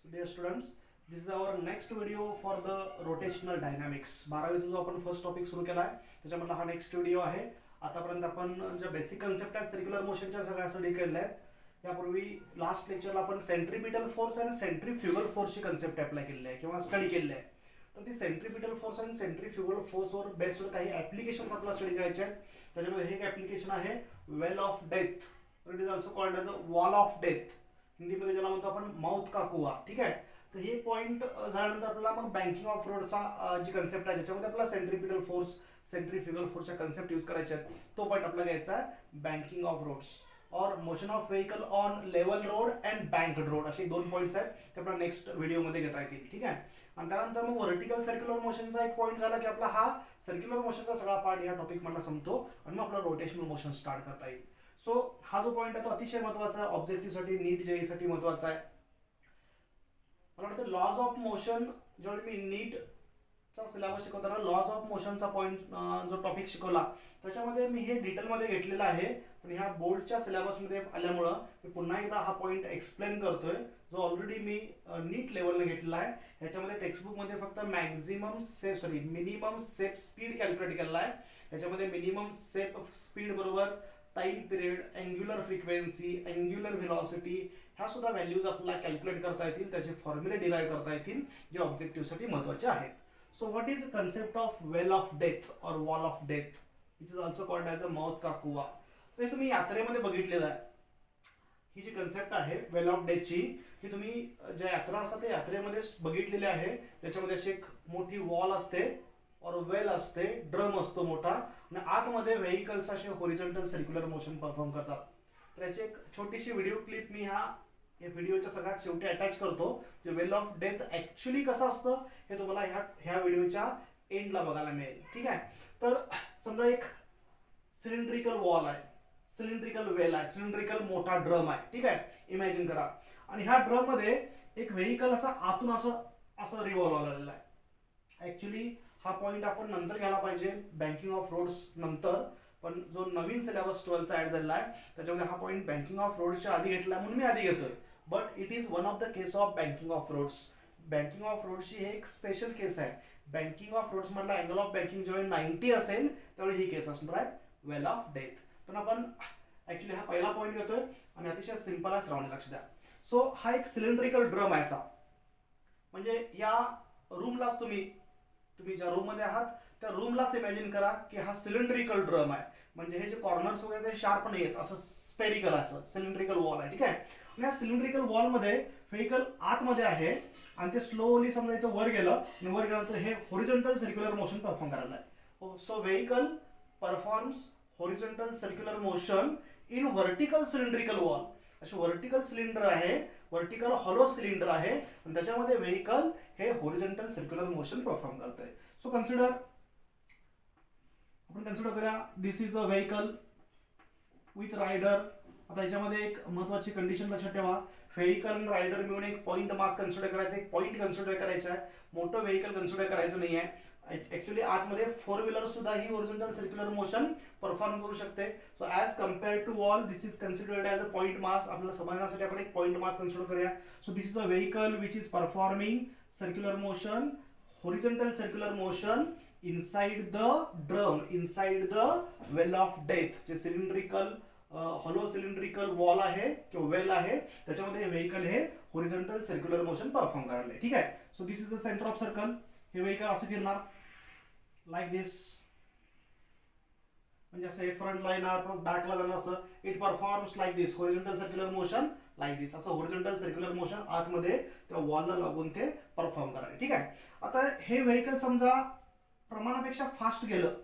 So dear students, this is our next video for the rotational dynamics. 12वीचा जो आपण first topic सुरू केला आहे त्याच्यामधला हा नेक्स्ट व्हिडिओ आहे. आतापर्यंत आपण ज्या बेसिक कन्सेप्ट आहेत सर्क्युलर मोशनच्या सगळ्या स्टडी केलेल्या आहेत. यापूर्वी लास्ट लेक्चरला आपण सेंट्रीपिटल फोर्स आणि सेंट्रीफ्युगल फोर्सची कन्सेप्ट अप्लाय केलेली आहे किंवा स्टडी केलेली आहे. तर ती सेंट्रीपिटल फोर्स आणि सेंट्रीफ्युगल फोर्सवर बेस्ड काही ऍप्लिकेशन्स आपल्याला स्टडी करायचे आहेत. त्याच्यामध्ये हे एक ऍप्लिकेशन आहे well of death. It is also called as a wall of death. हिंदीमध्ये ज्याला म्हणतो आपण माउथ का कुआ. ठीक आहे. तर हे पॉईंट झाल्यानंतर आपल्याला मग बँकिंग ऑफ रोडचा जी कन्सेप्ट आहे ज्याच्यामध्ये आपल्याला सेंट्रीपिटल फोर्स सेंट्रीफ्युगल फोर्सच्या कन्सेप्ट यूज करायचे आहेत तो पॉईंट आपल्याला घ्यायचा आहे बँकिंग ऑफ रोड्स और motion of vehicle on level road and banked road. असे दोन पॉईंट्स आहेत ते आपल्याला नेक्स्ट व्हिडिओमध्ये घेता येतील. ठीक आहे. आणि त्यानंतर मग व्हर्टिकल सर्क्युलर मोशनचा एक पॉईंट झाला की आपला हा सर्क्युलर मोशनचा सगळा पार्ट या टॉपिक मधला संपतो आणि मग आपला रोटेशनल मोशन स्टार्ट करता येईल. सो हा जो पॉईंट आहे तो अतिशय महत्वाचा आहे. ऑब्जेक्टिव्ह नीट जेई साठी महत्वाचा आहे. मला वाटतं लॉज ऑफ मोशन जेव्हा मी नीटचा सिलेबस शिकवताना लॉज ऑफ मोशनचा पॉईंट जो टॉपिक शिकवला त्याच्यामध्ये मी हे डिटेलमध्ये घेतलेला आहे. पण ह्या बोर्डच्या सिलेबसमध्ये आल्यामुळं मी पुन्हा एकदा हा पॉईंट एक्सप्लेन करतोय जो ऑलरेडी मी नीट लेवलने घेतलेला आहे. ह्याच्यामध्ये टेक्स्टबुकमध्ये फक्त मिनिमम सेफ स्पीड कॅल्क्युलेट केलेला आहे. ह्याच्यामध्ये मिनिमम सेफ स्पीड बरोबर time period, angular frequency, angular velocity ह्या सुद्धा व्हॅल्यूज आपल्याला कॅल्क्युलेट करता येतील. त्याचे फॉर्म्युले डिराईव्ह करता येतील जे ऑब्जेक्टिव्हसाठी महत्त्वाचे आहेत. So what is concept of well of death और wall of death which is also called as a माउथ का कुआ. तर हे तुम्ही यात्रेमध्ये बघितलेलं आहे. ही जी कन्सेप्ट आहे वेल ऑफ डेथची ही तुम्ही ज्या यात्रा असतात त्या यात्रेमध्ये बघितलेली आहे. त्याच्यामध्ये अशी एक मोठी वॉल असते और वेल असते, ड्रम असतो मोठा आणि आतमध्ये व्हेकल्स असे हॉरिझॉन्टल सर्क्युलर मोशन परफॉर्म करतात. तर याची एक छोटीशी व्हिडिओ क्लिप मी या व्हिडिओच्या सगळ्यात शेवटी अटॅच करतो. जे वेल ऑफ डेथ ऍक्च्युली कसं असतं हे तुम्हाला ह्या व्हिडिओच्या एंडला बघायला मिळेल. ठीक आहे. तर समजा एक सिलेंड्रिकल वॉल आहे, सिलेंड्रिकल वेल आहे, सिलेंड्रिकल मोठा ड्रम आहे. ठीक आहे. इमॅजिन करा आणि ह्या ड्रम मध्ये एक व्हेकल असा आतून असं रिव्हॉल्व झालेला आहे. ऍक्च्युली हा पॉइंट आपण नंतर घ्यायला पाहिजे बँकिंग ऑफ रोड्स नंतर. पण जो नवीन सिलेबस 12चा ऍड झालेला आहे त्याच्यामध्ये हा पॉइंट बँकिंग ऑफ रोड्सच्या आधी घेतला म्हणून मी आधी घेतोय. But it is one of the case of banking of roads. Banking of रोड्सची हे एक स्पेशल केस आहे. बँकिंग ऑफ रोड्स मधला अँगल ऑफ बँकिंग जेव्हा 90 असेल त्यावेळी ही केस असणार आहे वेल ऑफ डेथ. पण आपण ऍक्च्युली हा पहिला पॉइंट घेतोय आणि अतिशय सिंपल आहे, श्रावणी लक्ष द्या. सो हा एक सिलेंड्रिकल ड्रम आहे असा. म्हणजे या रूमलाच तुम्ही ज्या रूम मध्ये आहात त्या रूमलाच इमॅजिन करा की हा सिलेंड्रिकल ड्रम आहे. म्हणजे हे जे कॉर्नर्स वगैरे ते शार्प नाही आहेत, असं स्पेरिकल असं सिलेंड्रिकल वॉल आहे. ठीक आहे. आणि या सिलेंड्रिकल वॉल मध्ये व्हेकल आतमध्ये आहे आणि ते स्लोली समजा इथं वर गेलं आणि वर गेल्यानंतर हे हॉरिझॉन्टल सर्क्युलर मोशन परफॉर्म करायला आहे. So vehicle performs horizontal circular motion in vertical cylindrical wall. असे व्हर्टिकल सिलेंडर आहे, व्हर्टिकल हॉलो सिलेंडर आहे आणि त्याच्यामध्ये व्हेकल हे हॉरिझॉन्टल सर्क्युलर मोशन परफॉर्म करत आहे. सो आपण कन्सिडर करूया this is a vehicle with rider. आता याच्यामध्ये एक महत्वाची कंडिशन लक्षात ठेवा. व्हेकल आणि रायडर मिळून एक पॉइंट मास कन्सिडर करायचा, एक पॉइंट कन्सिडर करायचा आहे. मोठं व्हेकल कन्सिडर करायचं नाही आहे. ऍक्च्युली आतमध्ये फोर व्हीलर सुद्धा ही हॉरिझॉन्टल सर्क्युलर मोशन परफॉर्म करू शकते. So as compared to wall this is considered as a point mass. आपल्याला समजण्यासाठी आपण एक पॉइंट मास कन्सिडर करूया. So this is a vehicle which is performing circular motion, horizontal circular motion inside the drum, inside the well of death. जे cylindrical hollow cylindrical wall आहे किंवा वेल आहे त्याच्यामध्ये व्हेकल हे हॉरिझॉन्टल सर्क्युलर मोशन परफॉर्म करायला. ठीक आहे. So this is the centre of circle. हे व्हेकल असं फिरणार लाईक दिस. म्हणजे असं हे फ्रंट लाईन बॅकला जाणार असं. It performs like this horizontal circular motion like this. असं हॉरिझॉन्टल सर्क्युलर मोशन आतमध्ये त्या वॉलला लागून ते परफॉर्म करायला. ठीक आहे. आता हे व्हेकल समजा प्रमाणापेक्षा फास्ट गेलं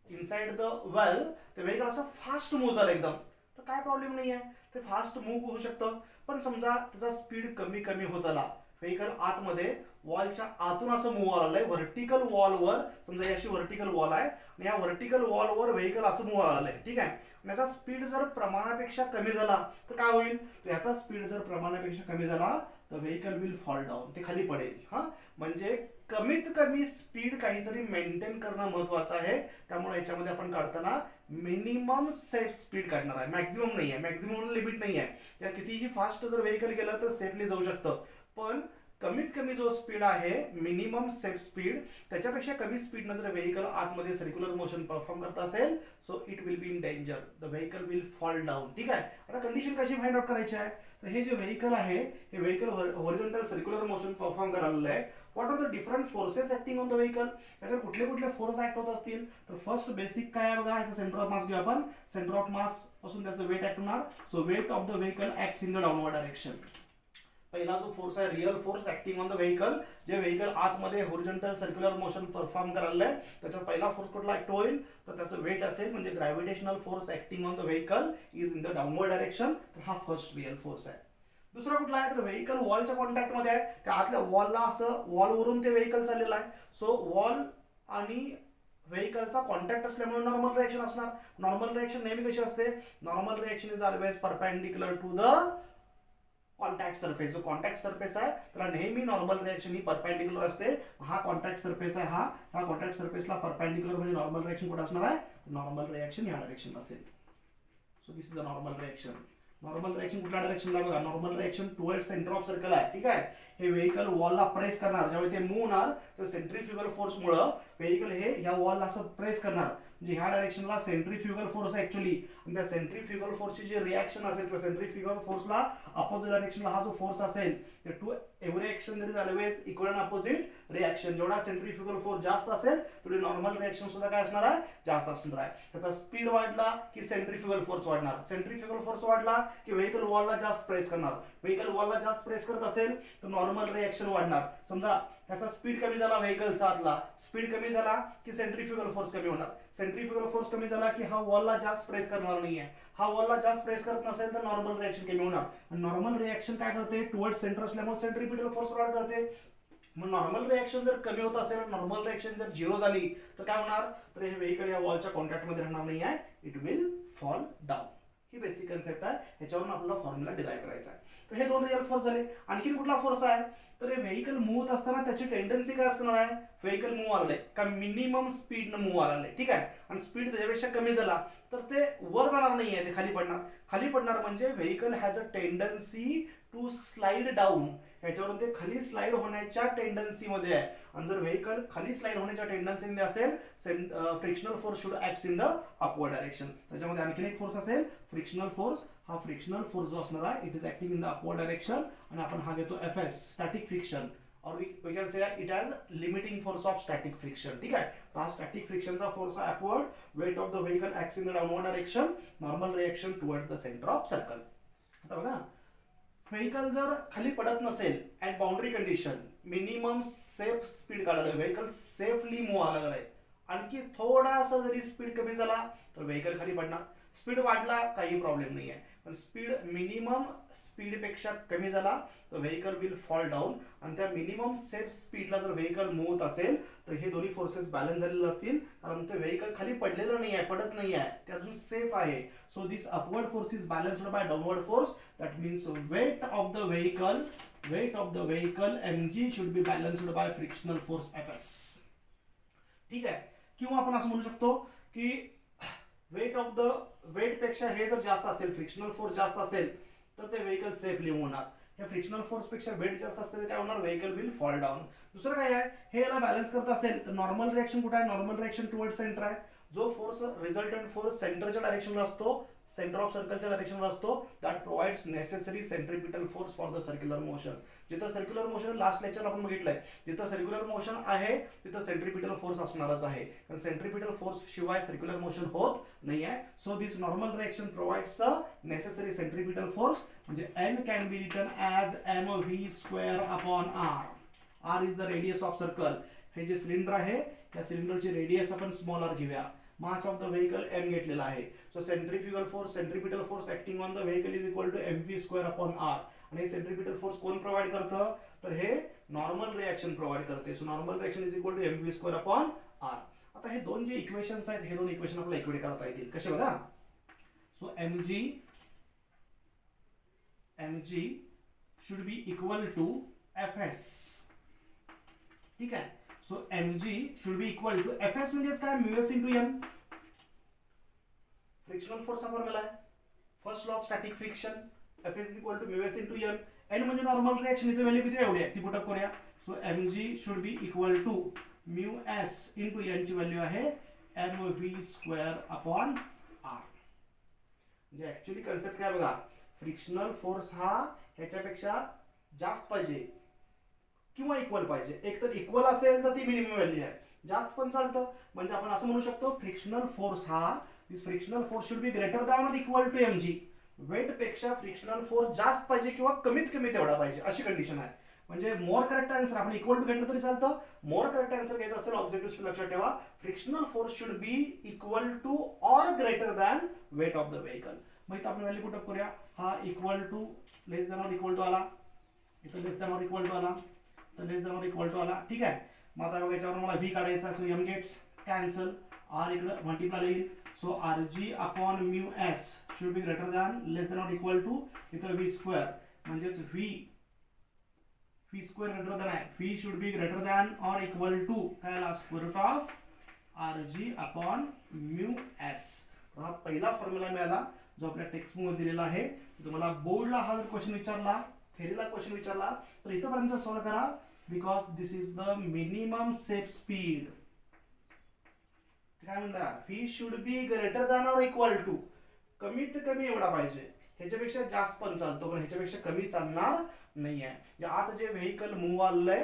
इनसाइड द वेल, ते व्हेकल असं फास्ट मूव्ह झालं एकदम तर काय प्रॉब्लेम नाही आहे, ते फास्ट मूव्ह होऊ शकतं. पण समजा त्याचा स्पीड कमी कमी होत आला, व्हेकल आतमध्ये वॉलच्या आतून असं मूव्ह आलंय व्हर्टिकल वॉलवर. समजा याची व्हर्टिकल वॉल आहे आणि या व्हर्टिकल वॉलवर व्हेकल असं मूव्ह आलंय. ठीक आहे. आणि याचा स्पीड जर प्रमाणापेक्षा कमी झाला तर काय होईल, याचा स्पीड जर प्रमाणापेक्षा कमी झाला तर व्हेकल विल फॉल डाऊन, ते खाली पडेल. हा म्हणजे कमीत कमी स्पीड काहीतरी मेंटेन करणं महत्वाचं आहे. त्यामुळे याच्यामध्ये आपण काढताना मिनिमम सेफ स्पीड काढणार आहे, मॅक्झिमम नाही आहे. मॅक्झिमम लिमिट नाही आहे. त्या कितीही फास्ट जर व्हेकल गेलं तर सेफली जाऊ शकतं. पण कमीत कमी जो स्पीड आहे मिनिमम सेफ स्पीड त्याच्यापेक्षा कमी स्पीडनं जर व्हेकल आतमध्ये सर्क्युलर मोशन परफॉर्म करत असेल so it will be in danger, the vehicle will fall down. ठीक आहे. आता कंडिशन कशी फाइंड आउट करायची आहे, तर हे जे व्हेकल आहे हे vehicle horizontal circular motion perform करायला आहे. What are the different forces acting on the vehicle, त्याच्यावर कुठले कुठले फोर्स ऍक्ट होत असतील. तर फर्स्ट बेसिक काय आहे बघा, ह्याचं सेंटर ऑफ मास घेऊ आपण. सेंटर ऑफ मास पासून त्याचं वेट ऍक्ट होणार. So weight of the vehicle acts in the downward direction. पहिला जो फोर्स आहे real force acting on the vehicle, जे व्हेकल आतमध्ये हॉरिझॉन्टल सर्क्युलर मोशन परफॉर्म करायला आहे त्याचा पहिला फोर्स कुठला ऍक्ट होईल, तर त्याचं वेट असेल म्हणजे gravitational force acting on the vehicle is in the downward direction. तर हा फर्स्ट रियल फोर्स आहे. दुसरा कुठला आहे, तर व्हेकल वॉलच्या कॉन्टॅक्ट मध्ये आहे, त्या आतल्या वॉलला असं वॉलवरून ते व्हेकल चाललेलं आहे. सो वॉल आणि व्हेकलचा कॉन्टॅक्ट असल्यामुळे नॉर्मल रिएक्शन असणार. नॉर्मल रिएक्शन नेहमी कशी असते, normal reaction is always perpendicular to the contact surface. जो कॉन्टॅक्ट सरफेस आहे त्याला नेहमी नॉर्मल रिएक्शन ही परपेंडिक्युलर असते. हा कॉन्टॅक्ट सरफेस आहे, हा कॉन्टॅक्ट सरफेसला परपेंडिक्युलर म्हणजे नॉर्मल रिएक्शन कुठे असणार आहे, नॉर्मल रिएक्शन या डायरेक्शन असेल. So this is a normal reaction. Normal reaction कुठल्या डायरेक्शनला बघा, normal reaction towards centre of circle आहे. ठीक आहे. हे व्हेकल वॉलला प्रेस करणार, ज्यावेळी ते मूव्ह होणार तर सेंट्रीफ्युगल फोर्समुळे व्हेकल हे ह्या वॉलला असं प्रेस करणार, म्हणजे ह्या डायरेक्शनला सेंट्रीफ्युगल फोर्स आहे ऍक्च्युअली. आणि त्या सेंट्रीफ्युगल फोर्सची जी रिएक्शन असेल किंवा सेंट्रीफ्युगल फोर्सला अपोजिट डायरेक्शनला हा जो फोर्स असेल, to every action there is always equal and opposite reaction. जेवढा सेंट्रीफ्युगल फोर्स जास्त असेल तेवढी नॉर्मल रिएक्शन सुद्धा काय असणार आहे, जास्त असणार आहे. त्याचा स्पीड वाढला की सेंट्रीफ्युगल फोर्स वाढणार, सेंट्रीफ्युगल फोर्स वाढला की व्हेकल वॉलला जास्त प्रेस करणार, व्हेकल वॉलला जास्त प्रेस करत असेल तर नॉर्मल रिएक्शन वाढणार. समजा त्याचा स्पीड कमी झाला व्हेकलचा आतला, स्पीड कमी झाला की सेंट्रीफ्युगल फोर्स कमी होणार, सेंट्रीफ्युगल फोर्स कमी झाला की हा वॉलला जास्त प्रेस करणार नाहीये, हा वॉलला जास्त प्रेस करत नसेल तर नॉर्मल रिएक्शन कमी होणार. आणि नॉर्मल रिएक्शन काय करते, टुवर्ड सेंटर असल्यामुळे सेंट्रीपिटल फोर्स प्रॉव्हाइड करते. मग नॉर्मल रिएक्शन जर कमी होत असेल, नॉर्मल रिएक्शन जर झिरो झाली तर काय होणार, तर हे व्हेकल या वॉलच्या कॉन्टॅक्ट मध्ये राहणार नाही आहे, it will fall down. He basic concept आहे, ह्याच्यावरून आपल्याला फॉर्म्युला डिराइव्ह करायचा आहे. तर हे दोन रियल फोर्स झाले. आणखी कुठला फोर्स आहे, तर हे व्हेकल मूव्ह होत असताना त्याची टेंडन्सी काय असणार आहे, व्हेकल मूव्ह आलाय का मिनिमम स्पीड न मूव्ह आलाय. ठीक आहे. आणि स्पीड त्याच्यापेक्षा कमी झाला तर ते वर जाणार नाही आहे, ते खाली पडणार. खाली पडणार म्हणजे vehicle has a tendency to slide down, ह्याच्यावरून ते खाली स्लाइड होण्याच्या टेंडन्सी मध्ये आहे. आणि जर व्हेकल खाली स्लाइड होण्याच्या टेंडन्सी मध्ये असेल, frictional force should act in the upward direction. त्याच्यामध्ये आणखी एक फोर्स असेल फ्रिक्शनल फोर्स. हा फ्रिक्शनल फोर्स जो असणार आहे it is acting in the upward direction, आणि आपण हा घेतो एफएस, स्टॅटिक फ्रिक्शन, और we can say it as limiting force of static friction. ठीक आहे. हा स्टॅटिक फ्रिक्शनचा फोर्स आहे upward, weight of the vehicle acts in the downward direction, normal reaction towards the centre of circle. आता बघा, vehicle जर खाली पडत नसेल at boundary condition, minimum safe speed काढायला व्हेकल सेफली मूव्ह आला लागलाय, आणखी थोडासा जरी स्पीड कमी झाला तर व्हेकल खाली पडणार. स्पीड वाढला काही प्रॉब्लेम नाही आहे, पण स्पीड मिनिमम स्पीड पेक्षा कमी झाला तर व्हेकल विल फॉल डाऊन. आणि त्या मिनिमम सेफ स्पीडला जर व्हेकल मूव्ह होत असेल तर हे दोन्ही फोर्सेस बॅलन्स झालेले असतील, कारण ते व्हेकल खाली पडलेलं नाही आहे, पडत नाही आहे, ते अजून सेफ आहे. So this upward force is balanced by downward force. That means weight of the vehicle mg should be balanced by frictional force fs. ठीक आहे. किंवा आपण असं म्हणू शकतो की वेट पेक्षा हे जर जास्त असेल, फ्रिक्शनल फोर्स जास्त असेल तर ते व्हेकल सेफली होणार. हे फ्रिक्शनल फोर्स पेक्षा वेट जास्त असते तर काय होणार, व्हेकल विल फॉल डाऊन. दुसरं काय आहे, हे याला बॅलन्स करत असेल तर नॉर्मल रिएक्शन कुठे आहे, नॉर्मल रिएक्शन टुवर्ड सेंटर आहे. जो फोर्स रिझल्टंट फोर्स सेंटरच्या डायरेक्शनला असतो, सेंटर ऑफ सर्कलच्या डायरेक्शनला असतो, that provides necessary centripetal force for the circular motion. जिथं सर्क्युलर मोशन लास्ट लेक्चर आपण बघितलंय, जिथं सर्क्युलर मोशन आहे तिथं सेंट्रीपिटल फोर्स असणारच आहे, कारण सेंट्रीपिटल फोर्स शिवाय सर्क्युलर मोशन होत नाही आहे. So this normal reaction provides a necessary centripetal force, म्हणजे n can be written as mv² upon r. r is the radius of circle. हे जे सिलेंडर आहे त्या सिलेंडरची रेडियस आपण स्मॉल r घेऊया. Mass of the vehicle m घेतलेला आहे. So centrifugal force, centripetal force acting on the vehicle is equal to mv² upon r. आणि सेंट्रीपिटल फोर्स कोण प्रोव्हाइड करतं, तर हे नॉर्मल रिएक्शन प्रोव्हाइड करते. So normal reaction is equal to mv² upon r. आता हे दोन जे इक्वेशन्स आहेत हे दोन इक्वेशन आपल्याला इक्वेट करता येतील. कसे बघा, so mg should be equal to fs. ठीक आहे. So mg should be equal to fs म्हणजे काय, μs इंटू m. फ्रिक्शनल फोर्सचा फॉर्म्युला आहे, first law of static friction, fs is equal to μs into m. N म्हणजे normal reaction, इथे value किती आहे एवढी आहे, ती पुटअप करूया. So mg should be equal to mu S into N ची व्हॅल्यू आहे mv स्क्वेअर अपॉन आर. म्हणजे ऍक्च्युअली कन्सेप्ट काय बघा, फ्रिक्शनल फोर्स हा ह्याच्यापेक्षा जास्त पाहिजे किंवा इक्वल पाहिजे. एक तर इक्वल असेल तर ती मिनिमम व्हॅल्यू आहे, जास्त पण चालतं. म्हणजे आपण असं म्हणू शकतो फ्रिक्शनल फोर्स हा, this frictional force should be greater than or equal to mg. Weight पेक्षा फ्रिक्शनल फोर्स जास्त पाहिजे किंवा कमीत कमी तेवढा पाहिजे, अशी कंडिशन आहे. म्हणजे मोर करेक्ट आन्सर, आपण इक्वल टू घेतलं तरी चालतं. मोर करेक्ट आन्सर घ्यायचं असेल ऑब्जेक्टिव्ह लक्षात ठेवा, frictional force should be equal to or greater than weight of the vehicle. मग इथं आपण व्हॅल्यू पुटअप करूया. हा equal to less than or equal to आला, इथं less than or equal to आला, तर less than or equal to आला. ठीक आहे. मग आता बघा याच्यावर मला v काढायचा, so m gets cancel, r इकडे मल्टिप्लाय येईल. So rg upon mu s should be greater than less than or equal to इथं v स्क्वेअर, म्हणजेच v स्क्वेअर ग्रेटर दॅन आहे, v should be greater than or equal to काय आला, square root of rg upon mu s. हा पहिला formula मिळाला जो आपल्या टेक्स्टबुक मध्ये दिलेला आहे. तुम्हाला बोर्डला हा जर क्वेश्चन विचारला, थेरीला क्वेश्चन विचारला, तर इथपर्यंत सॉल्व करा, because this is the minimum safe speed. काय म्हणता, v should be greater than or equal to, कमीत कमी एवढा पाहिजे, ह्याच्यापेक्षा जास्त पण चालतो पण ह्याच्यापेक्षा कमी चालणार नाही आहे. आता जे व्हेकल मूव्ह आलंय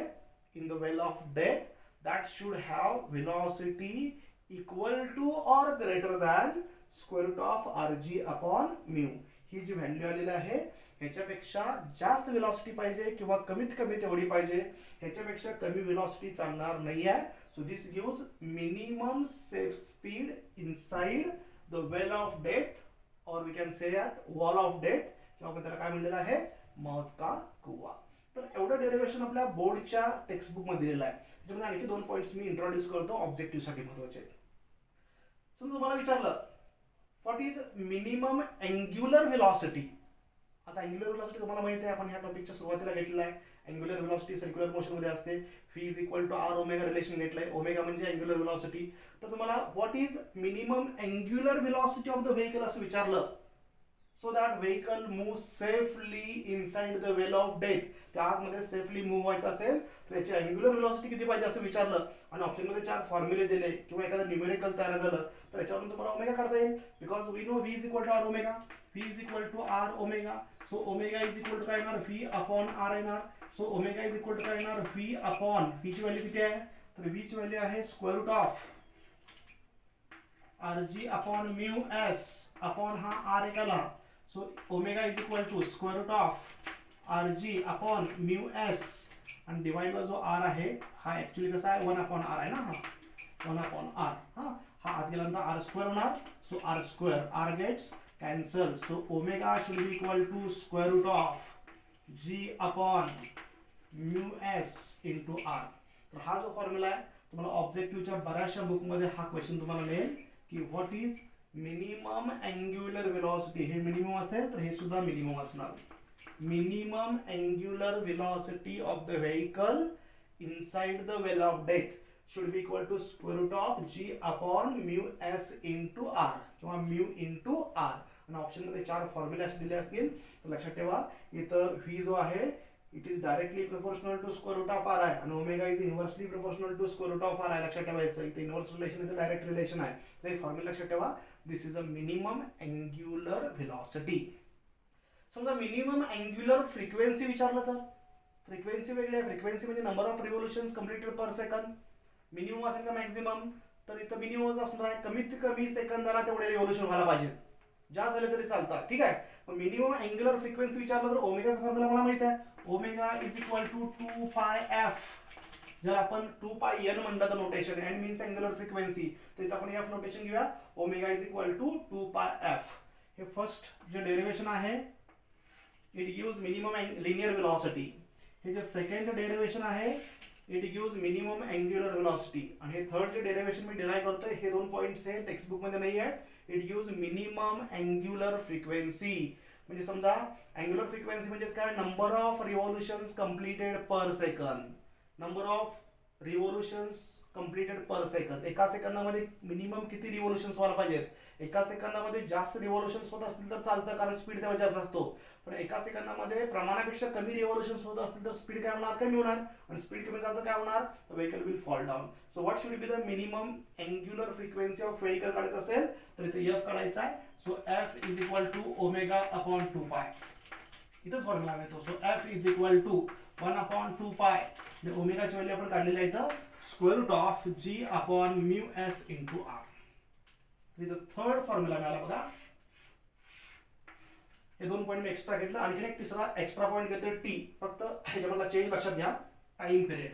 in the well of death, that should have velocity equal to or greater than square root of rg upon mu. ही जी व्हॅल्यू आलेली आहे ह्याच्यापेक्षा जास्त व्हेलॉसिटी पाहिजे किंवा कमीत कमी तेवढी पाहिजे, ह्याच्यापेक्षा कमी व्हेलॉसिटी चालणार नाही आहे. So this gives minimum safe speed inside the well of death, और we can say that wall of death, किंवा आपण त्याला काय म्हणलेलं आहे, मौत का कुवा. तर एवढं डेरिव्हेशन आपल्या बोर्डच्या टेक्स्टबुक मध्ये दिलेलं आहे. त्याच्यामध्ये आणखी 2 पॉइंट्स मी इंट्रोड्यूस करतो ऑब्जेक्टिव्ह साठी महत्त्वाचे. समजा तुम्हाला विचारलं what is minimum angular velocity. आता अँग्युलर व्हेलॉसिटी तुम्हाला माहिती आहे, आपण ह्या टॉपिकच्या सुरुवातीला घेतलेला आहे. अँग्युलर व्हेलॉसिटी सर्क्युलर मोशन मध्ये असते, v is equal to r omega relation घेतलंय, ओमेगा म्हणजे अँग्युलर व्हेलॉसिटी. तर तुम्हाला what is minimum angular velocity of the vehicle असं विचारलं, so that vehicle move safely inside the well of death, त्या आतमध्ये सेफली मूव्ह व्हायचं असेल तर याची अँग्युलर व्हेलॉसिटी किती पाहिजे असं विचारलं, आणि ऑप्शन मध्ये 4 फॉर्म्युले दिले किंवा एखादा न्यूमेरिकल तयार झालं तर याच्यावरून तुम्हाला ओमेगा काढता येईल. Because we know v is equal to r omega, v is equal to r omega. So omega is equal to काय येणार, v अपॉन r येणार. So omega is equal to काय येणार, v अपॉन, v ची value किती आहे, तर v ची व्हॅल्यू आहे square root of rg upon mu s upon हा r एक आला. So omega is equal to square root of rg upon mu s, आणि डिवाइडला जो r आहे हा ऍक्च्युअली कसा आहे 1 अपॉन r आहे ना, हा 1 अपॉन r. हा आत गेल्यानंतर r स्क्वेअर होणार. So r square, r gets cancel. So omega should be equal to square root of g upon mu s into r. तर हा जो फॉर्म्युला आहे तुम्हाला ऑब्जेक्टिव्हच्या बऱ्याचशा बुक मध्ये हा क्वेश्चन तुम्हाला मिळेल की what is minimum angular velocity. हे मिनिमम असेल तर हे सुद्धा मिनिमम असणार. Minimum angular velocity of the vehicle inside the well of death should be equal to square root of g upon mu s into r किंवा mu into r. आणि option मध्ये 4 फॉर्म्युले असे दिले असतील तर लक्षात ठेवा, इथं v जो आहे it is directly proportional to square root of r आहे, आणि omega is inversely proportional to square root of r आहे. लक्षात ठेवायचं इथे इनवर्स रिलेशन, इथे डायरेक्ट रिलेशन आहे. तर हे फॉर्म्युला लक्षात ठेवा. This is a minimum angular velocity. समजा मिनिमम अँग्युलर फ्रिक्वेन्सी विचारलं तर फ्रिक्वेन्सी वेगळी आहे. फ्रिक्वेन्सी म्हणजे number of revolutions completed per second. Minimum असेल का मॅक्झिमम, तर इथं मिनिमम असणार आहे कमीत कमी सेकंदाला तेवढे रिव्होल्यूशन व्हायला पाहिजे, जास्त झाले तरी चालतात. ठीक आहे. मग मिनिमम अँग्युलर फ्रिक्वेन्सी विचारलं तर ओमेगाचा फॉर्म्युला मला माहिती आहे, omega is equal to 2 pi F. जर आपण 2 पाय एन म्हणलं तर notation, n means angular frequency, तर इथं आपण एफ नोटेशन घेऊया. Omega is equal to 2 pi f. हे फर्स्ट जे डेरिव्हेशन आहे it gives minimum linear velocity. हे जे सेकंड डेरिव्हेशन आहे it gives minimum angular velocity. आणि हे थर्ड जे डेरिव्हेशन मी डिराइव्ह करतोय हे 2 पॉइंट्स आहे टेक्स्टबुक मध्ये नाही आहेत. It gives minimum angular frequency. म्हणजे समजा अँग्युलर फ्रिक्वेन्सी म्हणजे काय, number of revolutions completed per second. Number of revolutions completed per second. एका सेकंदामध्ये मिनिमम किती रिव्होल्युशन्स व्हायला पाहिजेत. एका सेकंदामध्ये जास्त रिव्होल्युशन्स होत असतील तर चालतं, कारण स्पीड तेव्हा जास्त असतो. पण एका सेकंदामध्ये प्रमाणापेक्षा कमी रिव्होल्युशन्स होत असतील तर स्पीड काय होणार, कमी होणार. आणि स्पीड कमी झालं तर काय होणार, vehicle will fall down. So what should be the minimum angular frequency of vehicle काढायचं असेल तर इथे एफ काढायचा आहे. So f is equal to omega upon 2 pi. इथंच फॉर्म्युला येतो. So f is equal to 1 upon 2 pi. ओमेगाची value आपण काढलेली आहे इथं square root of G upon mu S into r. इथं थर्ड फॉर्म्युला मिळाला बघा. हे 2 पॉईंट मी एक्स्ट्रा घेतलं. आणखी एक तिसरा एक्स्ट्रा पॉईंट घेतोय टी. फक्त ह्याच्यामधला चेंज लक्षात घ्या. टाइम पिरियड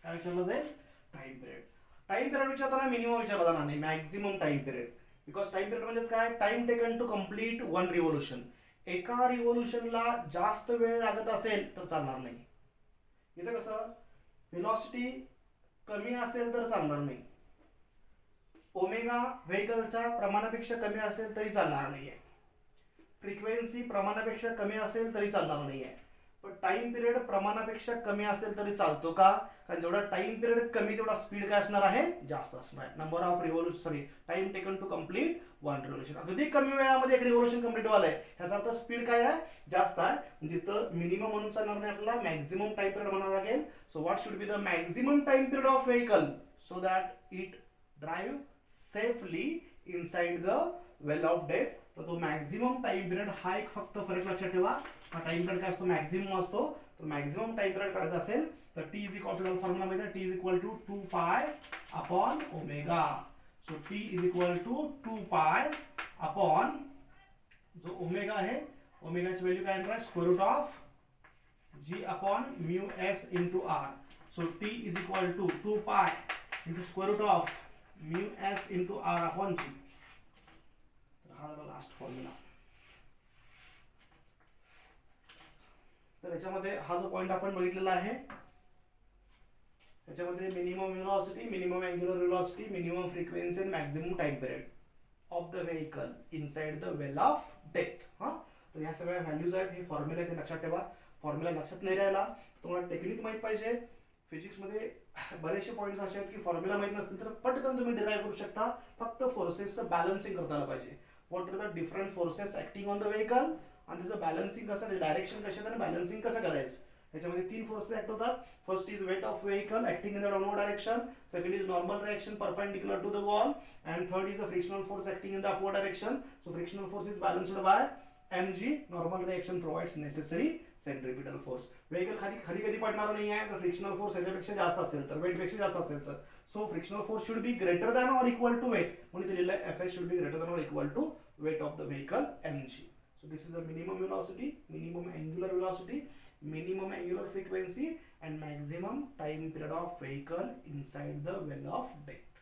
काय विचारलं जाईल, टाइम पिरियड. टाइम पिरियड विचारताना मिनिमम विचारला जाणार नाही, maximum time period. Because time period म्हणजे काय, time taken to complete one revolution. एका रिव्होल्युशनला जास्त वेळ लागत असेल तर चालणार नाही. इथं कसं व्हेलॉसिटी कमी असेल तर चालणार नाही. ओमेगा व्हेकलच्या प्रमाणापेक्षा कमी असेल तरी चालणार नाहीये. फ्रिक्वेन्सी प्रमाणापेक्षा कमी असेल तरी चालणार नाहीये. पण टाइम पिरियड प्रमाणापेक्षा कमी असेल तरी चालतो का, कारण जेवढा टाइम पिरियड कमी तेवढा स्पीड काय असणार आहे, जास्त असणार आहे. Number of revolution, sorry, time taken to complete one revolution. अगदी कमी वेळामध्ये एक रिव्होल्युशन कम्प्लीट व्हायला आहे, ह्याचा अर्थ स्पीड काय आहे, जास्त आहे. म्हणजे इथं मिनिमम म्हणून चालणार नाही, आपल्याला मॅक्झिमम टाइम पिरियड म्हणावं लागेल. So what should be the maximum time period of vehicle so that it drive safely inside the well of death. तर तो मॅक्झिमम टाइम पिरियड हा एक फक्त फरक लक्षात ठेवा. हा टाइम पिरियड काय असतो, मॅक्झिमम असतो. तर मॅक्झिमम टाइम पिरियड काढायचा असेल तर t is equal to, formula माहिती आहे, t is equal to 2 pi upon omega. So T is equal to 2 pi upon जो ओमेगा आहे, ओमेगाची व्हॅल्यू काय येणार आहे, square root of G upon mu S into R. So T is equal to 2 pi into square root of mu S into R upon G. हा last formula. तर याच्यामध्ये हा जो पॉइंट आपण बघितलेला आहे, याच्यामध्ये minimum velocity, minimum angular velocity, minimum frequency आणि maximum time period of the vehicle inside the well of death. हा, तर ह्या सगळ्या व्हॅल्यूज आहेत, हे फॉर्म्युला आहे, ते लक्षात ठेवा. फॉर्म्युला लक्षात नाही राहिला तुम्हाला टेक्निक माहित पाहिजे. फिजिक्स मध्ये बरेचसे पॉइंट्स असे आहेत की फॉर्म्युला माहित नसतील तर पटकन तुम्ही डिराईव्ह करू शकता. फक्त फोर्सेसचं बॅलन्सिंग करता आलं पाहिजे. What are the different forces acting on the vehicle आणि त्याचं बॅलन्सिंग कसं, डायरेक्शन कशा आणि बॅलन्सिंग कसं करायचं. याच्यामध्ये 3 फोर्सेस ऍक्ट होतात. First is weight of vehicle acting in the downward direction. Second is normal reaction perpendicular to the wall. And third is a frictional force acting in the upward direction. So frictional force is balanced by mg. Normal reaction provides necessary centripetal force. Vehicle खाली कधी पडणार नाही आहे तर frictional force याच्यापेक्षा जास्त असेल तर वेट पेक्षा जास्त असेल sir. So frictional force should be greater than और इक्वल टू वेट. म्हणून दिलेलं आहे Fs should be greater than और equal to weight of the vehicle mg. So this is the minimum velocity, minimum angular velocity, minimum angular frequency and maximum time period of vehicle inside the well of death.